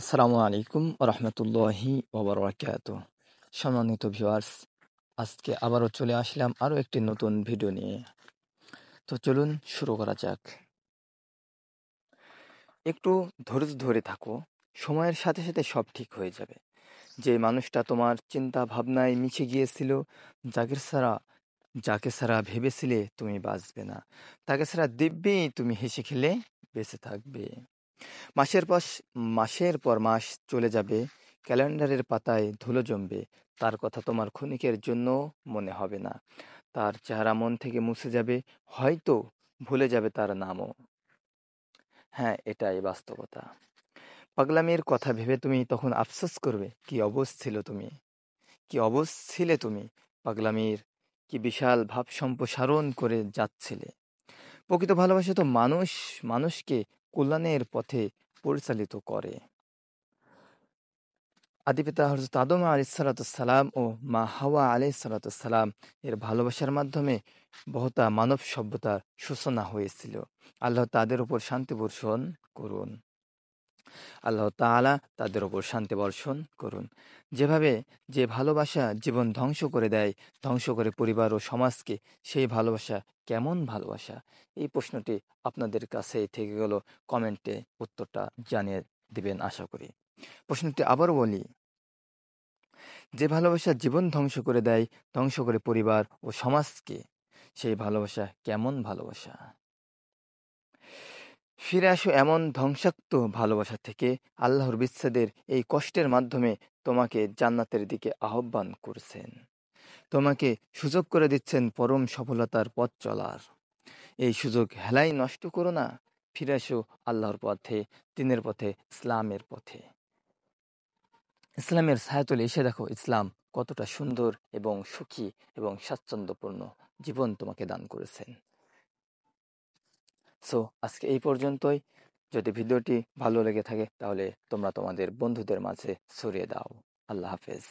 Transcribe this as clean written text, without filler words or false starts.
আসসালামু আলাইকুম রহমতুল্লাহি ওবরাকাতুহ। সম্মানিত ভিউয়ার্স, আজকে আবারও চলে আসলাম আরও একটি নতুন ভিডিও নিয়ে। তো চলুন শুরু করা যাক। একটু ধৈর্য ধরে থাকো, সময়ের সাথে সাথে সব ঠিক হয়ে যাবে। যে মানুষটা তোমার চিন্তা ভাবনায় মিশে গিয়েছিল, যাকে ছাড়া যাকে ছাড়া ভেবেছিলে তুমি বাঁচবে না, তাকে ছাড়া দিব্যি তুমি হেসে খেলে বেঁচে থাকবে। মাসের পর মাসের পর মাস চলে যাবে, ক্যালেন্ডারের পাতায় ধুলো জমবে, তার কথা তোমার ক্ষণিকের জন্য মনে হবে না। তার চেহারা মন থেকে মুছে যাবে, হয়তো ভুলে যাবে তার নামও। হ্যাঁ, এটাই বাস্তবতা। পাগলামির কথা ভেবে তুমি তখন আফসোস করবে, কি অবশ ছিল তুমি, কি অবশ ছিলে তুমি। পাগলামির কি বিশাল ভাব সম্প্রসারণ করে যাচ্ছিলে। প্রকৃত ভালোবাসা তো মানুষকে কল্যাণের পথে পরিচালিত করে। আদিপিতা হযরত আদম আলাইহিসসালাম ও মা হাওয়া আলাইহিসসালাম এর ভালোবাসার মাধ্যমে বহুতা মানব সভ্যতার সূচনা হয়েছিল। আল্লাহ তাদের উপর শান্তি বর্ষণ করুন। আল্লাহ তাআলা তাদের উপর শান্তি বর্ষণ করুন। যেভাবে যে ভালোবাসা জীবন ধ্বংস করে দেয়, ধ্বংস করে পরিবার ও সমাজকে, সেই ভালোবাসা কেমন ভালোবাসা? এই প্রশ্নটি আপনাদের কাছে থেকে গেল। কমেন্টে উত্তরটা জানিয়ে দিবেন আশা করি। প্রশ্নটি আবারও বলি, যে ভালোবাসা জীবন ধ্বংস করে দেয়, ধ্বংস করে পরিবার ও সমাজকে, সেই ভালোবাসা কেমন ভালোবাসা? ফিরে আসো এমন ধ্বংসাত্ম ভালোবাসা থেকে। আল্লাহর বিচ্ছেদের এই কষ্টের মাধ্যমে তোমাকে জান্নাতের দিকে আহ্বান করছেন, তোমাকে সুযোগ করে দিচ্ছেন পরম সফলতার পথ চলার। এই সুযোগ হেলাই নষ্ট করো না। ফিরে আসো আল্লাহর পথে, দ্বীনের পথে, ইসলামের পথে। ইসলামের ছায়াতলে এসে দেখো ইসলাম কতটা সুন্দর এবং সুখী এবং স্বাচ্ছন্দ্যপূর্ণ জীবন তোমাকে দান করেছেন। সো আজকে এই পর্যন্তই। যদি ভিডিওটি ভালো লেগে থাকে তাহলে তোমরা তোমাদের বন্ধুদের মাঝে ছড়িয়ে দাও। আল্লাহ হাফেজ।